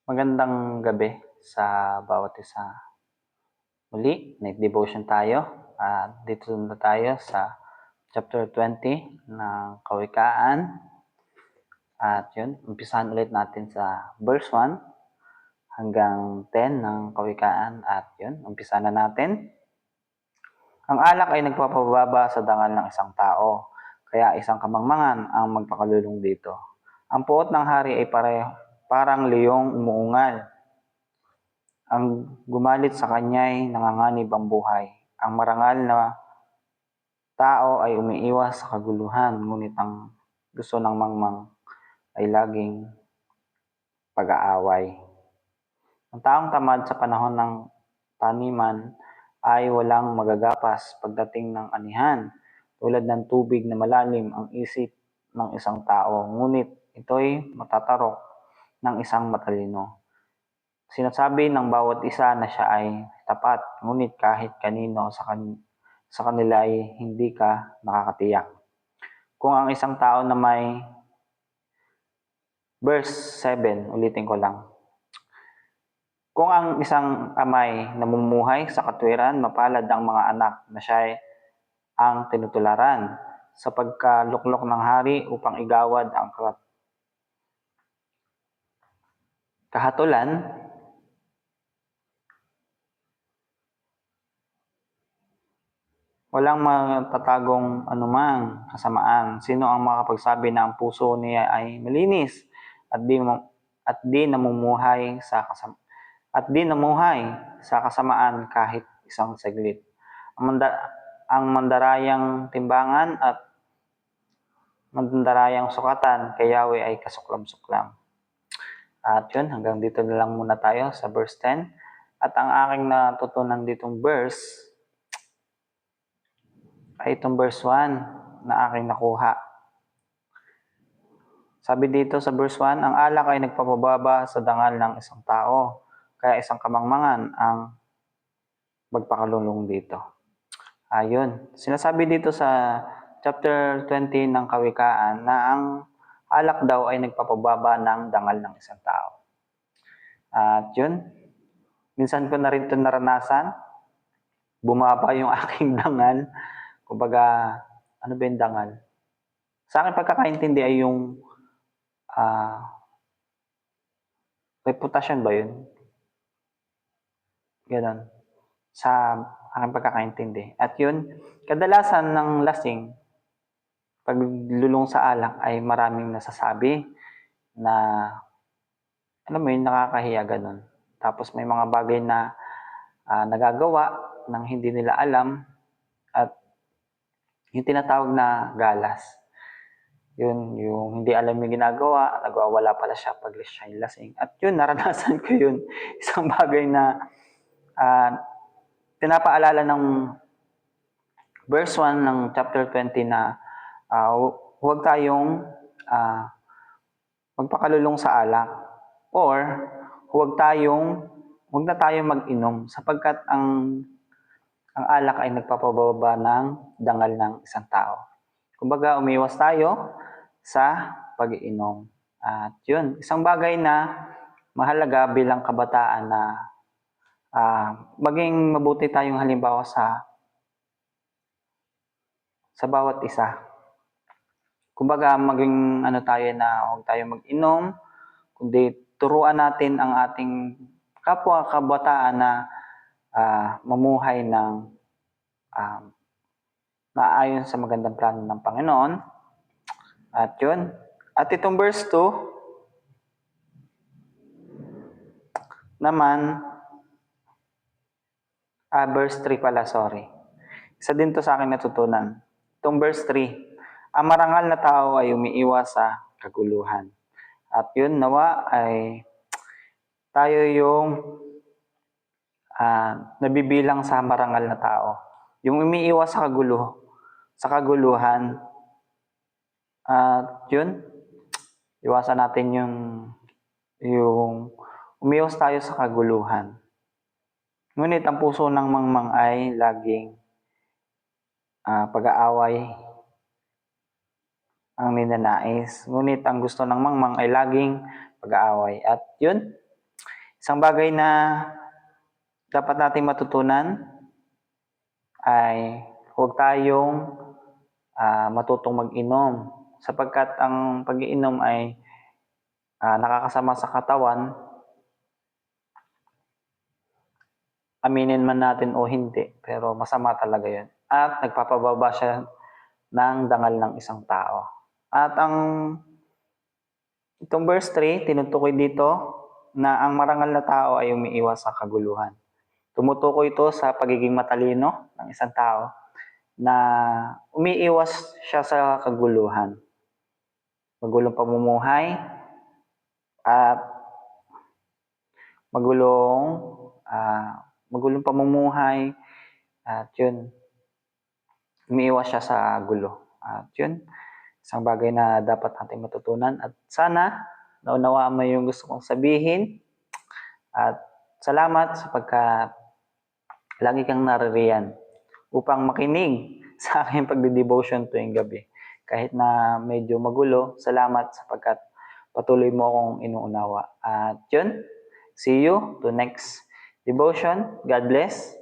Magandang gabi sa bawat isa. Muli, night devotion tayo. Dito na tayo sa chapter 20 ng Kawikaan. At yun, umpisahan ulit natin sa verse 1 hanggang 10 ng Kawikaan. At yun, umpisahan na natin. Ang alak ay nagpapababa sa dangal ng isang tao, kaya isang kamangmangan ang magpakalulong dito. Ang puot ng hari ay parang leyong umuungal. Ang gumalit sa kanya ay nanganganib ang buhay. Ang marangal na tao ay umiiwas sa kaguluhan, ngunit ang gusto ng mangmang ay laging pag-aaway. Ang taong tamad sa panahon ng taniman ay walang magagapas pagdating ng anihan. Tulad ng tubig na malalim ang isip ng isang tao, ngunit ito'y matatarok ng isang matalino. Sinasabi ng bawat isa na siya ay tapat, ngunit kahit kanino sa kanila ay hindi ka nakakatiyak. Kung ang isang tao na may verse 7, ulitin ko lang. Kung ang isang amay namumuhay sa katwiran, mapalad ang mga anak na siya ay ang tinutularan sa pagkaluklok ng hari upang igawad ang kahatulan. Walang matatagong anumang kasamaan. Sino ang makapagsabi na ang puso niya ay malinis at di namuhay sa kasamaan kahit isang saglit. Ang mandarayang timbangan at mandarayang sukatan kay Yahweh ay kasuklam-suklam. At yun, hanggang dito na lang muna tayo sa verse 10. At ang aking natutunan ditong verse ay itong verse 1 na aking nakuha. Sabi dito sa verse 1, ang alak ay nagpapababa sa dangal ng isang tao, kaya isang kamangmangan ang magpakalulong dito. Ayun, sinasabi dito sa chapter 20 ng Kawikaan na ang alak daw ay nagpapababa ng dangal ng isang tao. At yun, minsan ko na rin ito naranasan, bumaba yung aking dangal. Kumbaga, ano ba yung dangal? Sa akin pagkakaintindi ay yung reputasyon ba yun? Ganon. Sa aking pagkakaintindi. At yun, kadalasan ng lasing, paglulong sa alak ay maraming nasasabi na, alam mo yun, nakakahiya ganon. Tapos may mga bagay na nagagawa nang hindi nila alam at yung tinatawag na galas. Yun, yung hindi alam yung ginagawa, nagwawala pala siya pag siya yung lasing. At yun, naranasan ko yun. Isang bagay na pinapaalala ng verse 1 ng chapter 20 na huwag tayong magpakalulong sa alak or huwag na tayong mag-inom sapagkat ang alak ay nagpapababa ng dangal ng isang tao. Kumbaga, umiwas tayo sa pag-iinom. At yun, isang bagay na mahalaga bilang kabataan na maging mabuti tayong halimbawa sa bawat isa. Kumbaga, maging tayo na huwag tayo mag-inom, kundi turuan natin ang ating kapwa kabataan na mamuhay ng naayon sa magandang plano ng Panginoon. At yun. At itong verse 2 naman, verse 3 pala, sorry. Isa din to sa akin natutunan. Itong verse 3, ang marangal na tao ay umiiwas sa kaguluhan. At yun, nawa ay tayo yung nabibilang sa marangal na tao. Yung umiiwas sa kaguluhan. At yun, iwasan natin yung umiwas tayo sa kaguluhan. Ngunit ang puso ng mangmang ay laging pag-aaway ang ninanais. Ngunit ang gusto ng mangmang ay laging pag-aaway. At yun, Isang bagay na dapat nating matutunan ay huwag tayong matutong mag-inom sapagkat ang pag-iinom ay nakakasama sa katawan, aminin man natin o hindi, pero masama talaga yun. At nagpapababa siya ng dangal ng isang tao. At itong verse 3, tinutukoy dito na ang marangal na tao ay umiiwas sa kaguluhan. Tumutukoy ito sa pagiging matalino ng isang tao na umiiwas siya sa kaguluhan. Magulong pamumuhay at magulong pamumuhay at yun, umiiwas siya sa gulo. At yun, isang bagay na dapat natin matutunan at sana naunawaan mo yung gusto kong sabihin at salamat sapagkat lagi kang naririyan upang makinig sa aking pagde-devotion tuwing gabi. Kahit na medyo magulo, salamat sapagkat patuloy mo akong inuunawa. At yun, see you to next devotion. God bless.